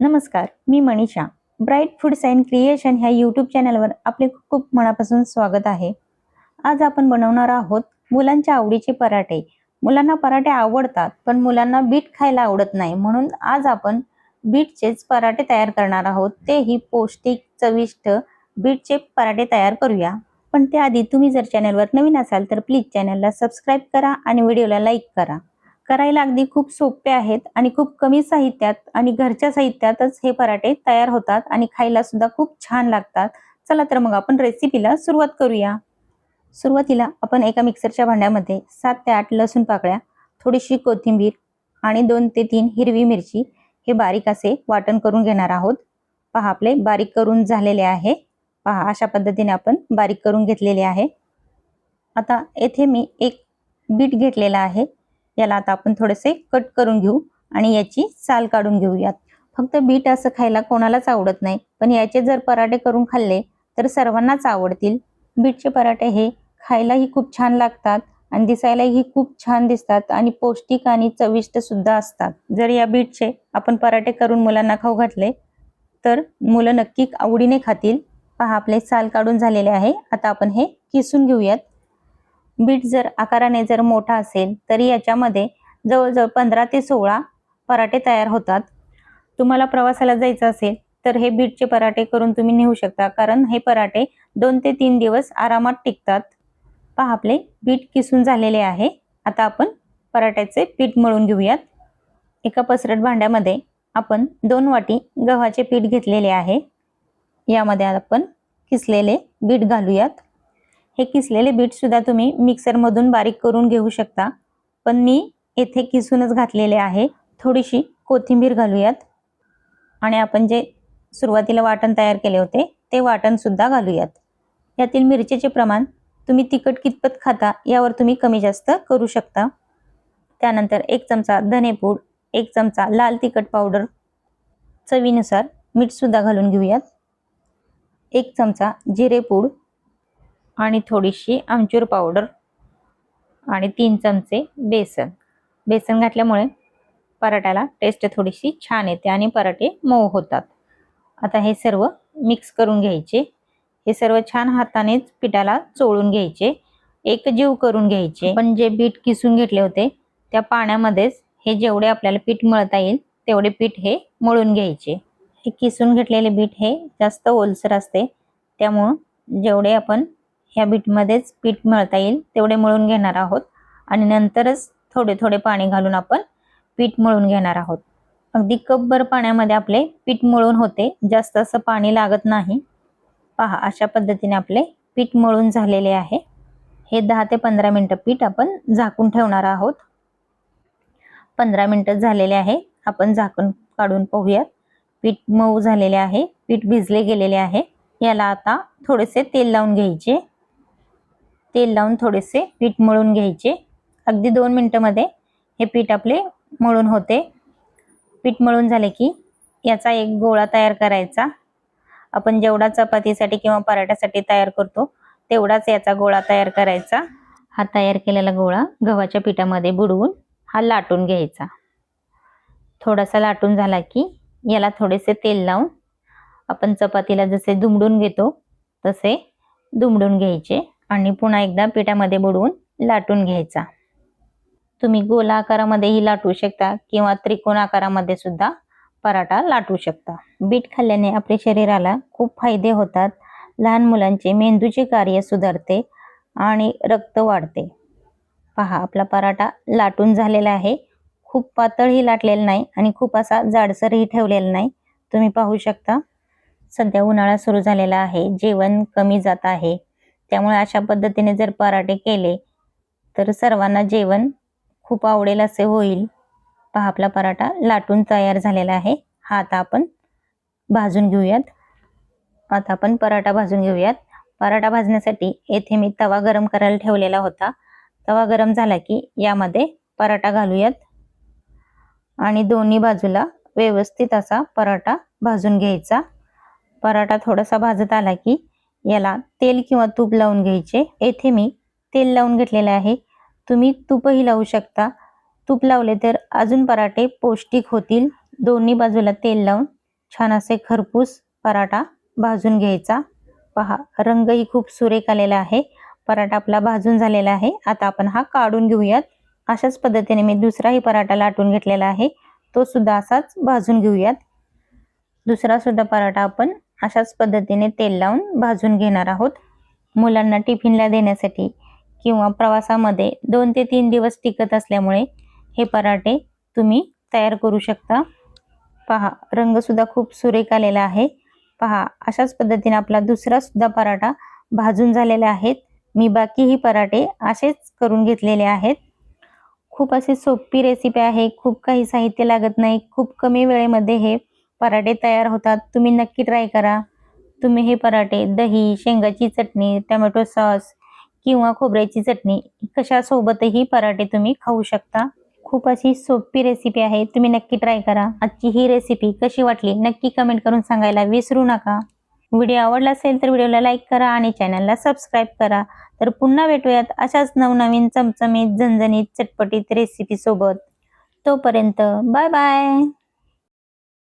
नमस्कार, मी Manisha. Bright foods and creation ह्या यूट्यूब चॅनलवर आपले खूप मनापासून स्वागत आहे. आज आपण बनवणार आहोत मुलांच्या आवडीचे पराठे. मुलांना पराठे आवडतात, पण मुलांना बीट खायला आवडत नाही. म्हणून आज आपण बीटचेच पराठे तयार करणार आहोत. तेही पौष्टिक, चविष्ट बीटचे पराठे तयार करूया. पण त्याआधी तुम्ही जर चॅनलवर नवीन असाल तर प्लीज चॅनलला सबस्क्राईब करा आणि व्हिडिओला लाईक करा. करायला अगदी खूप सोपे आहेत आणि खूप कमी साहित्यात आणि घरच्या साहित्यातच हे पराठे तयार होतात आणि खायला सुद्धा खूप छान लागतात. चला तर मग आपण रेसिपीला सुरुवात करूया. सुरुवातीला आपण एका मिक्सरच्या भांड्यामध्ये 7 ते 8 लसूण पाकळ्या, थोडीशी कोथिंबीर आणि 2 ते 3 हिरवी मिरची हे बारीक असे वाटण करून घेणार आहोत. पहा, आपले बारीक करून झालेले आहे. पहा, अशा पद्धतीने आपण बारीक करून घेतलेले आहे. आता येथे मी एक बीट घेतलेला आहे. याला आता आपण थोडेसे कट करून घेऊ आणि याची साल काढून घेऊयात. फक्त बीट असं खायला कोणालाच आवडत नाही, पण याचे जर पराठे करून खाल्ले तर सर्वांनाच आवडतील. बीटचे पराठे हे खायलाही खूप छान लागतात आणि दिसायलाही खूप छान दिसतात आणि पौष्टिक आणि चविष्ट सुद्धा असतात. जर या बीटचे आपण पराठे करून मुलांना खाऊ घातले तर मुलं नक्की आवडीने खातील. पहा, आपले साल काढून झालेले आहे. आता आपण हे किसून घेऊयात. बीट जर आकाराने जर मोठा असेल तरी याच्यामध्ये जवळजवळ 15 ते 16 पराठे तयार होतात. तुम्हाला प्रवासाला जायचं असेल तर हे बीटचे पराठे करून तुम्ही नेऊ शकता, कारण हे पराठे 2 ते 3 दिवस आरामात टिकतात. पहा, आपले बीट किसून झालेले आहे. आता आपण पराठ्याचे पीठ मळून घेऊयात. एका पसरट भांड्यामध्ये आपण 2 वाटी गव्हाचे पीठ घेतलेले आहे. यामध्ये आपण किसलेले बीट घालूयात. हे किसलेले बीट सुद्धा तुम्ही मिक्सरमधून बारीक करून घेऊ शकता, पण मी येथे किसूनच घातलेले आहे. थोडीशी कोथिंबीर घालूयात आणि आपण जे सुरुवातीला वाटण तयार केले होते ते वाटण सुद्धा घालूयात. यातील मिरचीचे प्रमाण तुम्ही तिखट कितपत खाता यावर तुम्ही कमी जास्त करू शकता. त्यानंतर 1 चमचा धनेपूड, 1 चमचा लाल तिखट पावडर, चवीनुसार मीठ सुद्धा घालून घेऊयात. 1 चमचा जिरेपूड आणि थोडीशी आमचूर पावडर आणि 3 चमचे बेसन. बेसन घातल्यामुळे पराठ्याला टेस्ट थोडीशी छान येते आणि पराठे मऊ होतात. आता हे सर्व मिक्स करून घ्यायचे. हे सर्व छान हातानेच पिठाला चोळून घ्यायचे, एकजीव करून घ्यायचे. पण जे बीट किसून घेतले होते त्या पाण्यामध्येच हे जेवढे आपल्याला पीठ मळता येईल तेवढे पीठ हे मळून घ्यायचे. हे किसून घेतलेले बीट हे जास्त ओलसर असते, त्यामुळं जेवढे आपण ह्या बीटमध्येच पीठ मळता येईल तेवढे मळून घेणार आहोत आणि नंतरच थोडे थोडे पाणी घालून आपण पीठ मळून घेणार आहोत. अगदी कपभर पाण्यामध्ये आपले पीठ मळून होते, जास्त असं पाणी लागत नाही. पहा, अशा पद्धतीने आपले पीठ मळून झालेले आहे. हे 10 ते 15 मिनिटं पीठ आपण झाकून ठेवणार आहोत. 15 मिनिटं झालेले आहे. आपण झाकण काढून पाहूयात. पीठ मऊ झालेले आहे, पीठ भिजले गेलेले आहे. याला आता थोडेसे तेल लावून घ्यायचे. तेल लावून थोडेसे पीठ मळून घ्यायचे. अगदी 2 मिनिटांमध्ये हे पीठ आपले मळून होते. पीठ मळून झाले की याचा एक गोळा तयार करायचा. आपण जेवढा चपातीसाठी किंवा पराठ्यासाठी तयार करतो तेवढाच याचा गोळा तयार करायचा. हा तयार केलेला गोळा गव्हाच्या पिठामध्ये बुडवून हा लाटून घ्यायचा. थोडासा लाटून झाला की याला थोडेसे तेल लावून आपण चपातीला जसे दुमडून घेतो तसे दुमडून घ्यायचे आणि पुन्हा एकदा पिठामध्ये बुडवून लाटून घ्यायचा. तुम्ही गोल आकारामध्येही लाटू शकता किंवा त्रिकोण आकारामध्ये सुद्धा पराठा लाटू शकता. बीट खाल्ल्याने आपल्या शरीराला खूप फायदे होतात. लहान मुलांचे मेंदूचे कार्य सुधारते आणि रक्त वाढते. पहा, आपला पराठा लाटून झालेला आहे. खूप पातळही लाटलेला नाही आणि खूप असा जाडसरही ठेवलेला नाही. तुम्ही पाहू शकता. सध्या उन्हाळा सुरू झालेला आहे, जेवण कमी जात आहे, त्यामुळे अशा पद्धतीने जर पराठे केले तर सर्वांना जेवण खूप आवडेल असे होईल. पहा, आपला पराठा लाटून तयार झालेला आहे. हा आता आपण भाजून घेऊयात. आता आपण पराठा भाजून घेऊयात. पराठा भाजण्यासाठी येथे मी तवा गरम करायला ठेवलेला होता. तवा गरम झाला की यामध्ये पराठा घालूयात आणि दोन्ही बाजूला व्यवस्थित असा पराठा भाजून घ्यायचा. पराठा थोडासा भाजत आला की याला तेल किंवा तूप लावून घ्यायचे. येथे मी तेल लावून घेतलेले आहे. तुम्ही तूपही लावू शकता. तूप लावले तर अजून पराठे पौष्टिक होतील. दोन्ही बाजूला तेल लावून छान असे खरपूस पराठा भाजून घ्यायचा। पहा, रंगही खूप सुरेख आलेला आहे। पराठा आपला भाजून झालेला आहे। आता आपण हा काढून घेऊयात। अशाच पद्धतीने मी दुसराही पराठा लाटून घेतलेला आहे, तो सुद्धा असाच भाजून घेऊयात। दुसरा सुद्धा पराठा आपण अशाच पद्धतीने तेल लावून भाजून घेणार आहोत। मुलांना टिफिनला देण्यासाठी किंवा प्रवासामध्ये 2 ते 3 दिवस टिकत असल्यामुळे हे पराठे तुम्ही तयार करू शकता। पहा, रंग सुद्धा खूप सुरेख आलेला आहे। पहा, अशाच पद्धतीने आपला दुसरा सुद्धा पराठा भाजून झालेला आहे। मी बाकीही पराठे असेच करून घेतलेले आहेत। खूप अशी सोपी रेसिपी आहे, खूप काही साहित्य लागत नाही, खूप कमी वेळेमध्ये हे पराठे तयार होतात। तुम्ही नक्की ट्राय करा। तुम्ही हे पराठे दही, शेंगाची चटणी, टोमॅटो सॉस किंवा खोबऱ्याची चटणी कशासोबतही पराठे तुम्ही खाऊ शकता। खूप अशी सोपी रेसिपी आहे, तुम्ही नक्की ट्राय करा। आजची ही रेसिपी कशी वाटली नक्की कमेंट करून सांगायला विसरू नका। व्हिडिओ आवडला असेल तर व्हिडिओला लाईक करा आणि चॅनलला सबस्क्राईब करा। तर पुन्हा भेटूयात अशाच नवनवीन चमचमीत, झणझणीत, चटपटीत रेसिपी सोबत। तोपर्यंत बाय बाय।